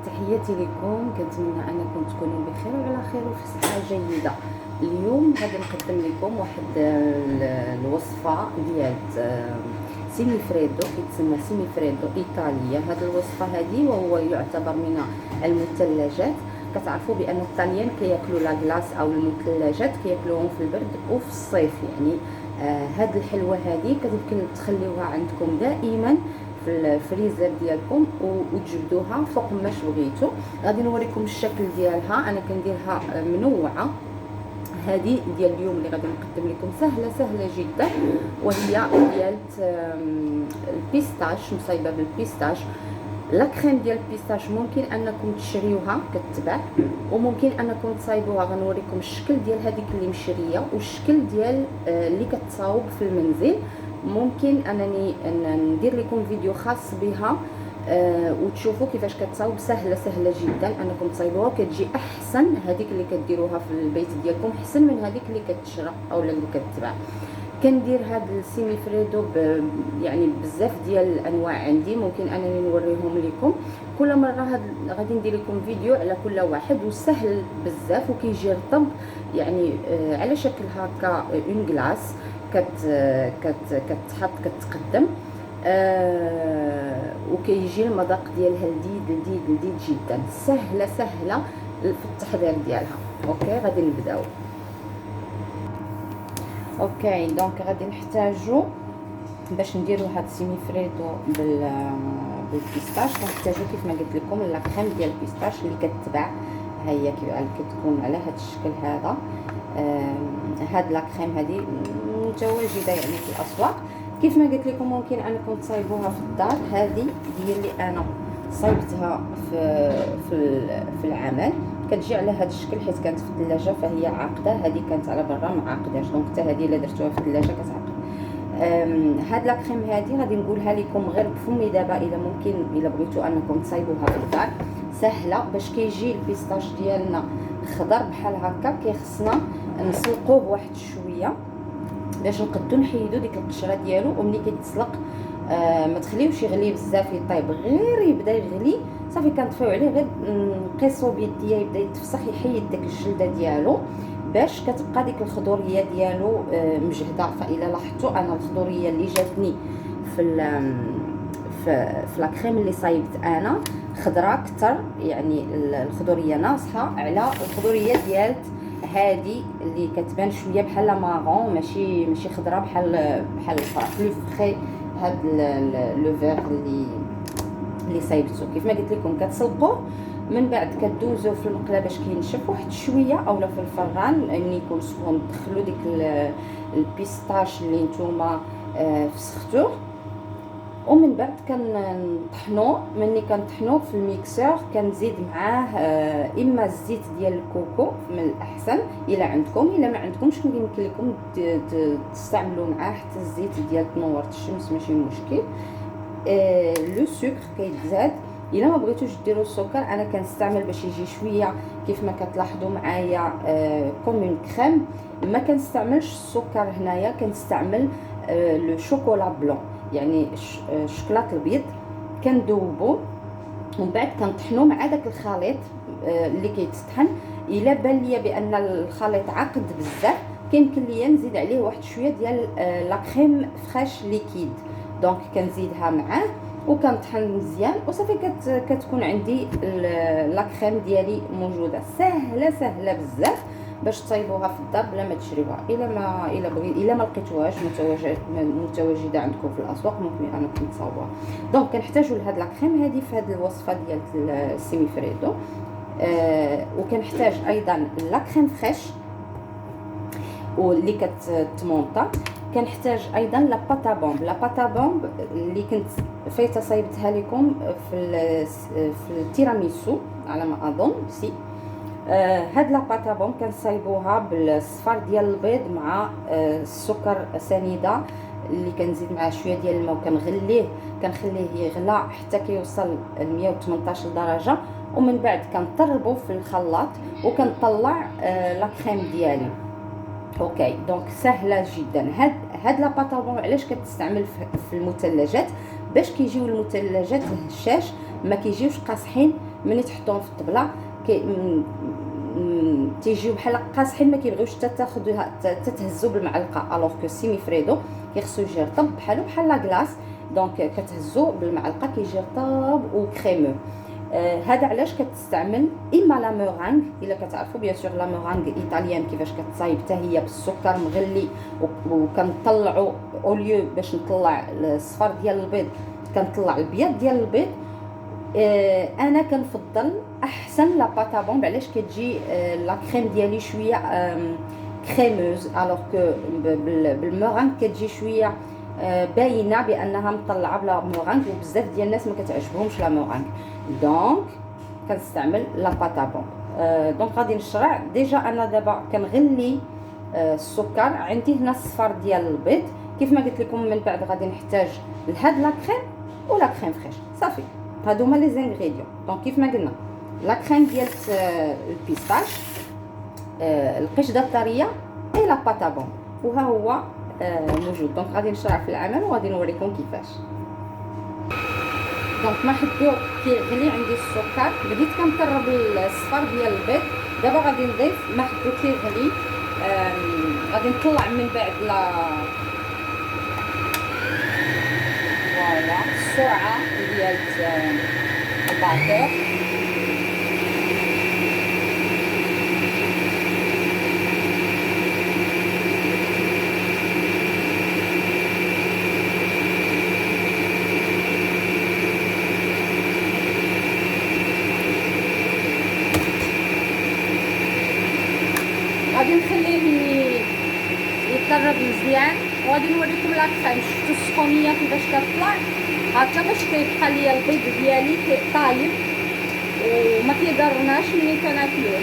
تحياتي لكم، كنتمنى انكم تكونوا بخير وعلى خير وفي صحه جيده. اليوم غادي نقدم لكم واحد الوصفه ديال سيمي فريدو، كيتسمى سيمي فريدو ايطاليه. هذه الوصفه هذه وهو يعتبر من المثلجات. كتعرفوا بان الطاليان كياكلوا لا كلاص او المثلجات، كياكلوهم في البرد وفي الصيف. يعني هاد الحلوه هذه كتمكن تخليوها عندكم دائما في الفريزر ديالكم وتجبدوها فوق ما بغيتو. غادي نوريكم الشكل ديالها. انا كنديرها منوعه. هذه ديال اليوم اللي غادي نقدم لكم سهله جدا، وهي ديال البيستاش، مصايبه بالبيستاش. لا كريم ديال البيستاش ممكن انكم تشريوها كتباع، وممكن انكم تصايبوها. غنوريكم الشكل ديال هذيك اللي مشريه والشكل ديال اللي كتصاوب في المنزل. ممكن انني ندير لكم فيديو خاص بها وتشوفوا كيفاش كتصاوب. سهله جدا انكم تصايبوها، وكتجي احسن هذيك اللي كديروها في البيت ديالكم، احسن من هذيك اللي كتشرى او اللي كتباع. كندير هاد السيمي فريدو يعني بزاف ديال الانواع عندي، ممكن انني نوريهم لكم كل مره. غادي ندير لكم فيديو على كل واحد، وسهل بزاف وكيجي رطب، يعني على شكل هكا اون كلاص كتحط كتقدم. وكيجي المذاق ديالها لذيذ جدا. سهله في التحضير ديالها. اوكي، غادي نبداو. اوكي، دونك غادي نحتاجو باش نديرو هاد السيمي فريدو بالبيستاش. كنحتاجو كيف ما قلت لكم لا كريم ديال البيستاش اللي كتباع، ها هي كتكون على هاد الشكل هذا. هاد لا كريم هذه متواجده يعني في الاسواق. كيف ما قلت لكم ممكن انكم تصايبوها في الدار. هذه هي اللي انا صايبتها في العمل. كتجي على هذا الشكل حيت كانت في الثلاجه فهي عاقده. هذه كانت على برا ما عاقداش، دونك حتى هذه الا درتوها في الثلاجه كتعقد. هاد لا كريم هذه غادي نقولها لكم غير بفمي دابا، الا بغيتوا انكم تصايبوها في الدار. سهله باش كيجي البيستاش ديالنا خضر بحال هكا. كيخصنا نسلقوه واحد شويه باش نقدو نحيدو ديك القشره ديالو، وملي كيتسلق ما تخليوش يغلي بزاف، يطيب غير يبدا يغلي صافي كنطفيو عليه. غير نقيسو بيديا يبدا يتفسخ، يحيد داك الجلده ديالو باش كتبقى ديك الخضوريه ديالو مجهده. فإلا لاحظتوا انا الخضوريه اللي جاتني في لا كريم اللي صايبت انا خضراء اكثر، يعني الخضوريه ناصحه على الخضوريه ديالت هادي اللي كتبان شويه بحال مارون، ماشي خضراء بحال الفرع لو فري. هاد لو فير اللي صايبته كيف ما قلت لكم كتسلقوه، من بعد كدوزوه في المقله باش كينشف واحد شويه، اولا في الفران ملي يكون سخون تدخلوا ديك البيستاش اللي نتوما فسختوه، ومن بعد كنطحنوه. ملي كنطحنوه في الميكسور كنزيد معاه اما الزيت ديال الكوكو من الاحسن الا عندكم، الا ما عندكمش يمكن لكم تستعملوا معاه حتى الزيت ديال تنوره الشمس، ماشي مشكل. لو سكر كيتزاد. الا ما بغيتوش ديروا السكر انا كنستعمل باش يجي شويه كيف ما كتلاحظوا معايا كوم كريم. ما كنستعملش السكر هنايا، كنستعمل لو شوكولا بلون، يعني الشوكولاط البيض. كندوبو ومن بعد كنطحنو مع داك الخليط اللي كيتطحن. الا بان ليا بان الخليط عقد بزاف كيمكن ليا نزيد عليه واحد شويه ديال لا كريم فريش ليكيد، دونك كنزيدها معاه وكنطحن مزيان وصافي كتكون عندي لا كريم ديالي موجوده. سهله بزاف باش تصايبوها في الدار بلا ما تشريوها. الا ما لقيتوهاش متواجده عندكم في الاسواق ممكن انكم تصاوبوها. دونك كنحتاجوا لهاد لا كريم هذه في هذه الوصفه ديال السيمي فريدو. وكنحتاج ايضا لا كريم فريش واللي كتمونطا. كنحتاج ايضا لا باتا بومب. لا باتا بومب اللي كنت فايته صايبتها لكم في التيراميسو على ما اظن سي. هاد لا باتا بومب كنصايبوها بالصفار ديال البيض مع السكر سنيده اللي كنزيد معاه شويه ديال الماء كنخليه يغلى حتى كيوصل ل 118 درجه، ومن بعد كنطربو في الخلاط وكنطلع لا كريم ديالي. اوكي، دونك سهله جدا. هاد لا باتا بومب علاش كتستعمل في المثلجات؟ باش كيجيو المثلجات هشاش، ما كيجيوش قاصحين ملي تحطوهم في الطبله تيجيو بحال قاصحين، ما كيبغيوش حتى تاخذوها تتهزوا بالمعلقه. الوغ كو سيمي فريدو كيخصو يجي رطب بحال لا كلاص، دونك كتهزو بالمعلقه كيجي رطب وكريمو. هذا علاش كتستعمل اما لا مورانغ، الا كتعرفوا بيان سور لا مورانغ ايطاليان كيفاش كتصايب حتى هي بالسكر مغلي، وكنطلعوا اوليو باش نطلع الصفر ديال البيض كنطلع البيض ديال البيض. انا كنفضل احسن لا باتابون، علاش كتجي لا كريم ديالي شويه كريموز، الوغ كو بالمورانغ كتجي شويه باينه بانها مطلعه بلا مورانغ، وبزاف ديال الناس ما كتعجبهمش لا مورانغ، دونك كنستعمل لا باتابون. دونك غادي نشرع ديجا. انا دابا كنغلي السكر، عندي هنا الصفار ديال البيض كيف ما قلت لكم. من بعد غادي نحتاج لهاد لا كريم ولا كريم فريش، صافي هادو هما لي زانغريديون. دونك كيف ما قلنا لا كريم ديال البيستاش، القشده الطريه اي لا باتابون، وها هو موجود. دونك غادي نشرع في العمل وغادي نوريكم كيفاش. دونك ما حدو كيغلي عندي السكر، بديت كنطرب الصفار ديال البيض. دابا غادي نضيف ما حدو كيغلي، غادي نطلع من بعد فوالا السرعه ديال الباطور. غادي نخليه يطرب مزيان، وغادي نوريكم لا كريم. شفتوا السخونيه كيفاش كتطلع هكا، باش كيبقى ليا البيض ديالي طايب وما كيضرناش ملي كناكلوه.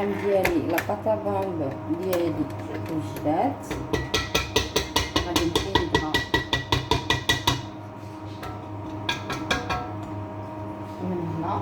الكريم ديالي لا باتابون ديالي وجدات، غادي نحيدها من هنا.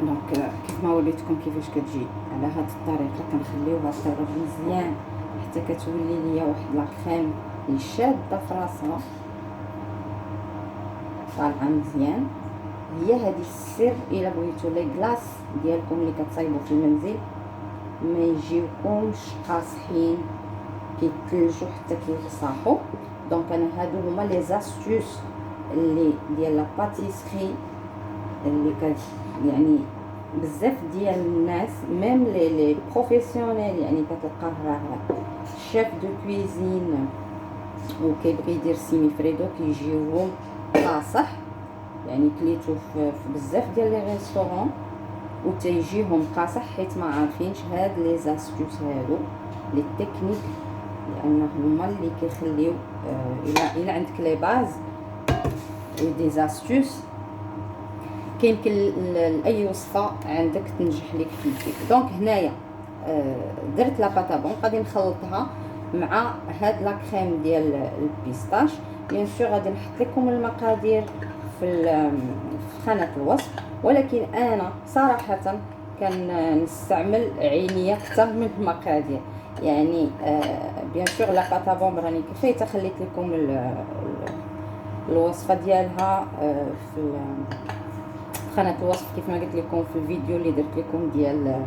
دونك كيف ما وريتكم كيفاش كتجي على هاد الطريقه، كنخليوها تطرب مزيان حتى كتولي ليا واحد لا كريم اللي شاده في راسها طالعه مزيان. هي هذه السر الا بغيتو لي كلاص ديالكم اللي كتصايبوا في المنزل ما يجيوكمش قاصحين كيتلجوا حتى كيتصاحوا. دونك انا هادو هما لي زاستيوس اللي ديال لا باتيسري اللي يعني بزاف ديال الناس ميم لي بروفيسيونيل، يعني كتلقاه راه شيف دو كويزين وكيبغي يدير سيمي فريدو كيجيوهم قاصح. يعني كليتو في بزاف ديال لي ريستورون وتيجيهم قاصح حيت ما عارفينش هاد لي زاستيوس هادو لي تكنيك، لان هما اللي كيخليو الا عندك لي باز دي زاستيوس كيمكن لاي وصفه عندك تنجح لك في الكيك. دونك هنايا درت لا باتابون، غادي نخلطها مع هاد لا كريم ديال البيستاش. بيان سور غادي نحط لكم المقادير في خانه الوصف، ولكن انا صراحه كنستعمل عينيه اكثر من المقادير. يعني بيان سور لا باتابون راني كفايه خليت لكم الوصفه ديالها في خانه الوصف كيف ما قلت لكم في الفيديو اللي درت لكم ديال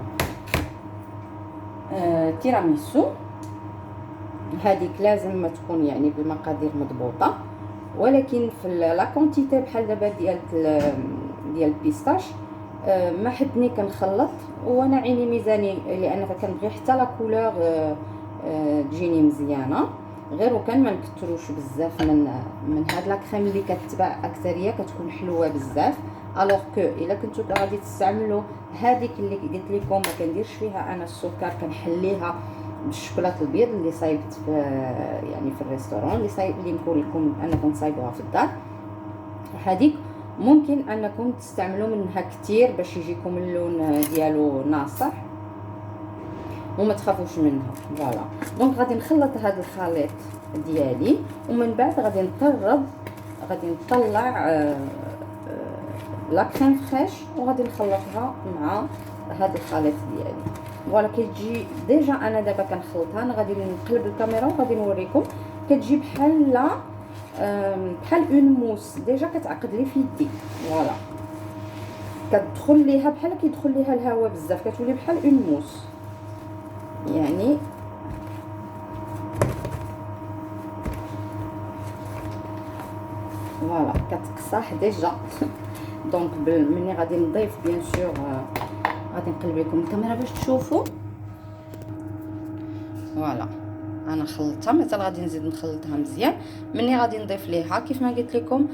تيراميسو. هذيك لازم ما تكون يعني بالمقادير مضبوطه، ولكن في لا كونتيتي بحال دابا ديال البيستاش ما حدني كنخلط وانا عيني ميزاني، لان كنبغي حتى لا كولور تجيني مزيانه، غير وكان ما نكثروش بزاف من هاد لا كريم اللي كتباع اكثريه كتكون حلوه بزاف. الوغ كو الا كنتو غادي تستعملوا هذيك اللي قلت لكم ما كنديرش فيها انا السكر، كنحليها بالشوكولاط البيض اللي صايبت في يعني في الريستورون اللي نقول لكم انا كنصايبوها في الدار. هذيك ممكن انكم تستعملوا منها كتير باش يجيكم اللون ديالو ناصح. وما تخافوش منها. فوالا دونك غادي نخلط هذا الخليط ديالي، ومن بعد غادي نطرب، غادي نطلع لا كريم فريش وغادي نخلطها مع هذا الخليط ديالي. فوالا كتجي ديجا انا دابا كنخلطها، انا غادي نقلب الكاميرا وغادي نوريكم. كتجي بحال اون موس ديجا كتعقد لي في يدي. فوالا كتدخل ليها بحال كيدخل ليها الهواء بزاف، كتولي بحال اون موس يعني. فوالا كتقصاح ديجا. دونك مني غادي نضيف بيان سور، غادي نقلب لكم الكاميرا باش تشوفوا. فوالا انا خلطتها، مثلا غادي نزيد نخلطها مزيان. مني غادي نضيف ليها كيف ما قلت لكم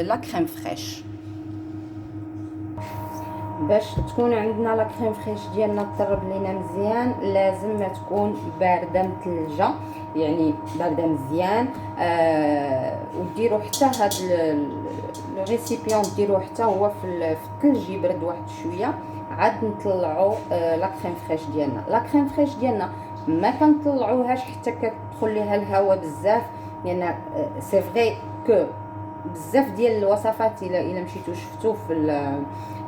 لا كريم فريش. باش تكون عندنا لا كريم فريش ديالنا تطرب لينا مزيان لازم ما تكون بارده مثلجه، يعني بارده مزيان. وديروا حتى هاد لو ريسيبيون ديروه حتى هو في الثلج يبرد واحد شويه، عاد نطلعوا لا كريم فريش ديالنا. لا كريم فريش ديالنا ما كنطلعوهاش حتى كتدخل ليها الهواء بزاف، لان سي فري كو بزاف ديال الوصفات الا مشيتو شفتو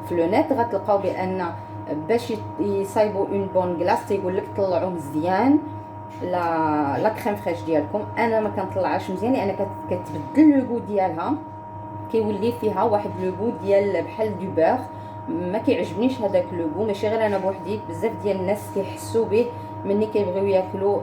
في لو نت غتلقاو بان باش يصايبوا اون بون كلاص تيقول لك طلعوا مزيان لا كريم فريش ديالكم. انا ما كنطلعهاش مزيان لان كتبدل لو غو ديالها، كيولي فيها واحد لو غو ديال بحال دو بور. ما كيعجبنيش هذاك لو غو، ماشي غير انا بوحدي، بزاف ديال الناس كيحسوا به مني كيبغيو ياكلوا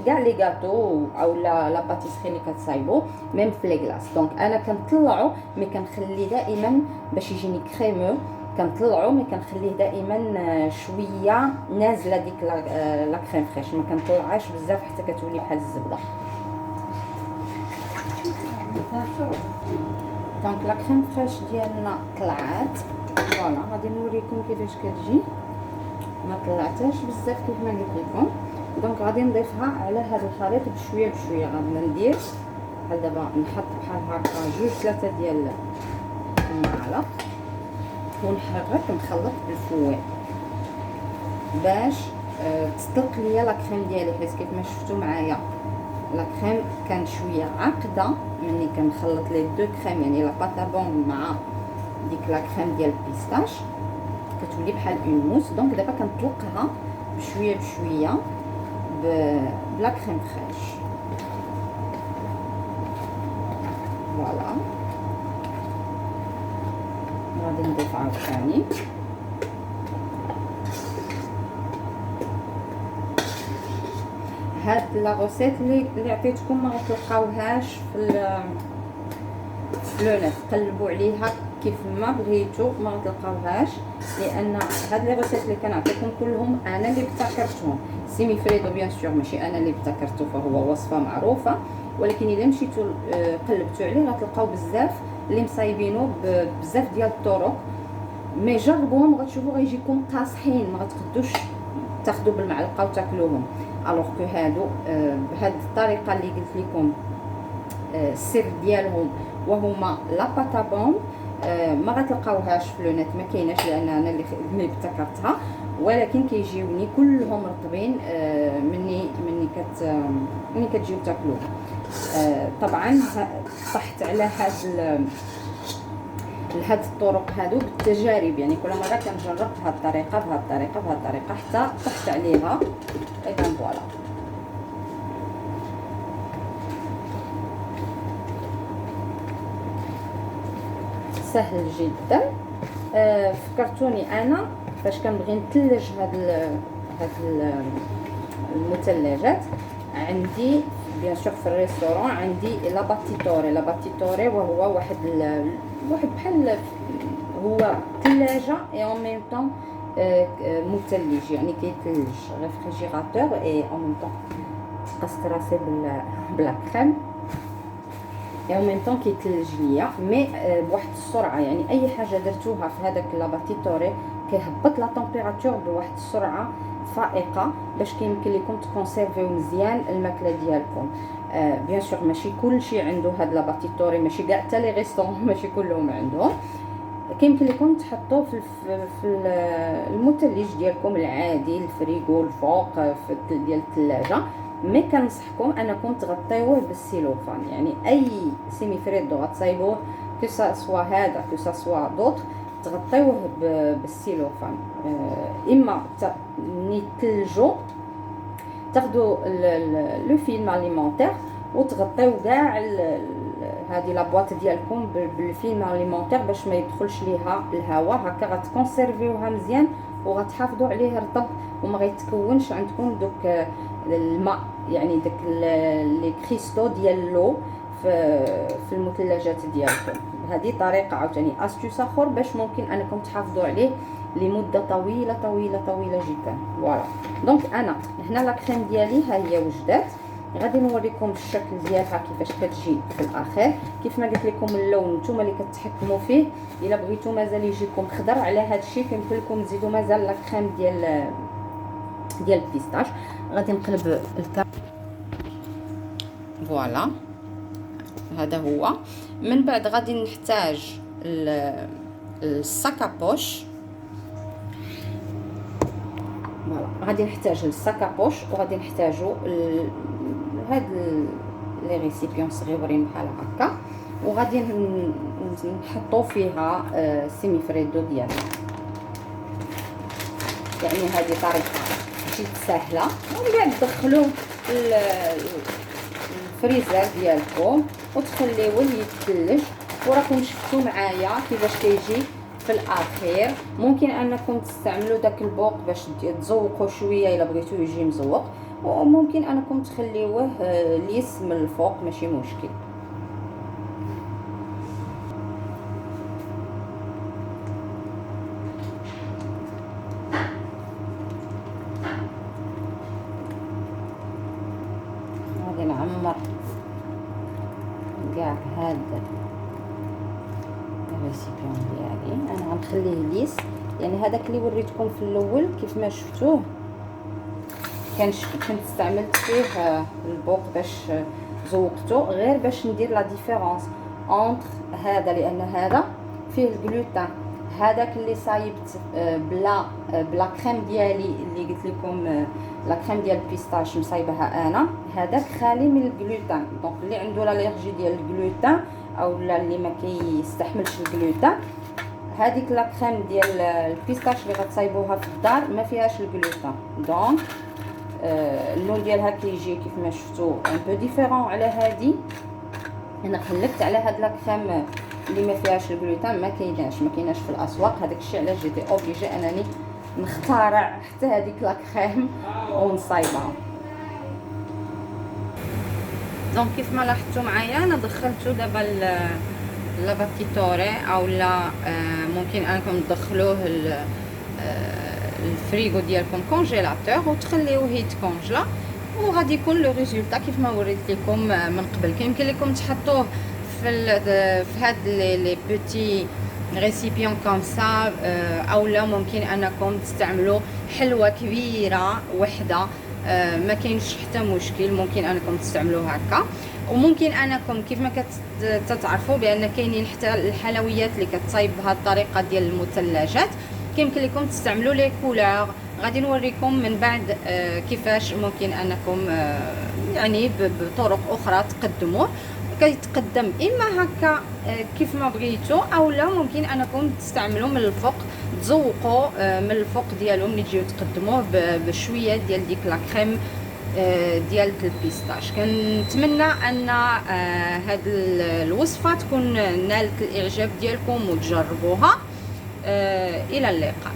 كاع لي غاتو او لا باتيسري اللي كتصايبوا ميم في لي كلاص. دونك انا كنطلعو مي كنخلي دائما باش يجيني كريمو، كنطلعو مي كنخليه دائما شويه نازله ديك لا كريم فريش، ما كنطلعهاش بزاف حتى كتولي بحال الزبده. دونك لا كريم فريش ديالنا طلعات. فوالا غادي نوريكم كيفاش كتجي، ما طلعتهاش بزاف كيف ما قلت لكم. دونك غادي نضيفها على هذا الخليط بشويه بشويه. غادي ندير بحال دابا نحط بحال هكا 2-3 ديال المعالق ونحرك نخلط بالفوان باش تصدق ليا لا كريم ديالي، حيت كيف ما شفتوا معايا لا كريم كانت شويه عاقده مني كنخلط لي دو كريم، يعني لا باتابون مع ديك لا كريم ديال البيستاش كتولي بحال اون موس. دونك دابا كنطلقها بشويه بشويه بلا كريم فريش. فوالا غادي نضيف عاوتاني. هاد لا غوسيت اللي عطيتكم ما غتلقاوهاش في لو نت، قلبوا عليها كيف ما بغيتو ما غتلقاوهاش، لان هاد لي غوسيت اللي كنعطيكم كلهم انا اللي ابتكرتهم. سيمي فريدو بيان سور ماشي انا اللي ابتكرته، فهو وصفه معروفه، ولكن الا مشيتو قلبتوا عليه غتلقاو بزاف اللي مصايبينو بزاف ديال الطرق. مي جربوهم غتشوفوا غيجيكم قاصحين، ما غتقدوش تاخذوا بالمعلقه وتاكلوهم. الوغ كو هادو بهاد الطريقه اللي قلت لكم السر ديالهم وهما لا باتابون ما غتلقاوهاش في لو نت، ما كايناش لان انا اللي ابتكرتها، ولكن كيجيوني كلهم رطبين مني كتجيو تاكلوها. طبعا طحت على هاد الطرق هادو بالتجارب، يعني كل مره كنجرب بهاد الطريقه بهاد الطريقه بهاد الطريقه حتى طحت عليها. اذا فوالا سهل جدا. فكرتوني انا فاش كنبغي نثلج هاد المثلجات عندي بيان سور في الريستورون، عندي لا باتيتوري وهو واحد بحال هو ثلاجه اي اون ميم طون مثلج، يعني كيثلج ريفريجيراتور اي اون ميم طون قصت راسي بلا كريم اي اون ميم طون كيثلج ليا مي بواحد السرعه. يعني اي حاجه درتوها في هذاك لا باتيتوري كيهبط لا طومبيراتور بواحد السرعه فائقه باش كيمكن لكم تكونسيرفيو مزيان الماكله ديالكم. بيان سور ماشي كلشي عنده هاد لا باتيتوري، ماشي كاع حتى لي ريستورون ماشي كلهم عندهم. كيمكن لكم تحطوه في المثلج ديالكم العادي، الفريغو الفوق ديال الثلاجه. مي كنصحكم انكم تغطيوه بالسيلوفان، يعني اي سيمي فريدو غتصايبوه كو سوا هذا كو سوا دوطر تغطيوه بالسيلوفان. اما ملي تلجو تاخذوا لو فيلم اليمونتير وتغطيو كاع هذه لابواط ديالكم بالفيلم اليمونتير باش ما يدخلش ليها الهواء، هكا غتكونسيرفيوها مزيان وغتحافظوا عليه رطب وما غيتكونش عندكم دوك الماء، يعني داك لي كريستو ديال لو في المثلجات ديالكم. هذه طريقه عاوتاني استيوس اخر باش ممكن انكم تحافظوا عليه لمده طويله طويله طويله جدا. فوالا دونك انا هنا لا كريم ديالي ها هي وجدات، غادي نوريكم الشكل ديالها كيفاش كتجي في الاخر. كيف ما قلت لكم اللون نتوما اللي كتحكموا فيه، الا بغيتو مازال يجيكم خضر على هذا الشيء كيمكن لكم تزيدوا مازال لا كريم ديال البيستاش. غادي نقلب فوالا هذا هو. من بعد غادي نحتاج الساكابوش، فوالا غادي نحتاج الساكابوش وغادي نحتاجو هاد لي ريسيبيون صغيورين بحال هكا، وغادي نحطو فيها سيمي فريدو ديالنا. يعني هذه طريقه جد سهله، ومن بعد تدخلوه الفريزر ديالكم وتخليوه يتثلج. وراكم شفتوا معايا كيفاش كيجي في الاخير. ممكن انكم تستعملوا داك البوق باش تزوقوا شويه الا بغيتو يجي مزوق، وممكن انكم تخليوه ليس من الفوق ماشي مشكل. غادي نعمر كاع هاد الريسيبيون ديالي، انا غنخليه ليس. يعني هذاك اللي وريتكم في الاول كيف ما شفتوه كنت استعملت فيه البوق باش زوقته، غير باش ندير لا ديفيرونس اونتر هذا، لان هذا فيه الجلوتين. هذاك اللي صايبت بلا كريم ديالي اللي قلت لكم لا كريم ديال البيستاش مصايبها انا، هذاك خالي من الجلوتين. دونك اللي عنده الالرجي ديال الجلوتين او اللي ما كيستحملش الجلوتين، هذيك لا كريم ديال البيستاش اللي غتصايبوها في الدار ما فيهاش الجلوتين. دونك اللون ديالها كيجي كيف ما شفتوا ان بو ديفيرون على هذه. انا قلبت على هاد لا كريم اللي ما فيهاش الجلوتين، ما كايناش في الاسواق. هذاك الشيء علاش جيتي اوبليجي انني نخترع حتى هذيك لا كريم ونصايبها. دونك كيف ما لاحظتوا معايا انا دخلتو دابا لافاتيتوري او لا ممكن انكم تدخلوه الفريغو ديالكم كونجيلاتور وتخليوه يتكونجلا، وغادي يكون لو ريزولطا كيف ما وريت لكم من قبل. كيمكن لكم تحطوه في هاد لي بوتي ريسيبيون كوم سا، او لا ممكن انكم تستعملوا حلوه كبيره وحده، ما كاينش حتى مشكل، ممكن انكم تستعملوه هكا. وممكن انكم كيف ما كتعرفوا بان كاينين حتى الحلويات اللي كتصايب بهذه الطريقه ديال المثلجات، كيمكن لكم تستعملوا لي كولور. غادي نوريكم من بعد كيفاش ممكن انكم يعني بطرق اخرى تقدموه. كيتقدم اما هكا كيف ما بغيتو، او لا ممكن انكم تستعملوا من الفوق، تزوقوا من الفوق ديالو ملي تجيو تقدموه بشويه ديال ديك لا كريم ديال البيستاش. كنتمنى ان هاد الوصفه تكون نالت الاعجاب ديالكم وتجربوها. الى اللقاء.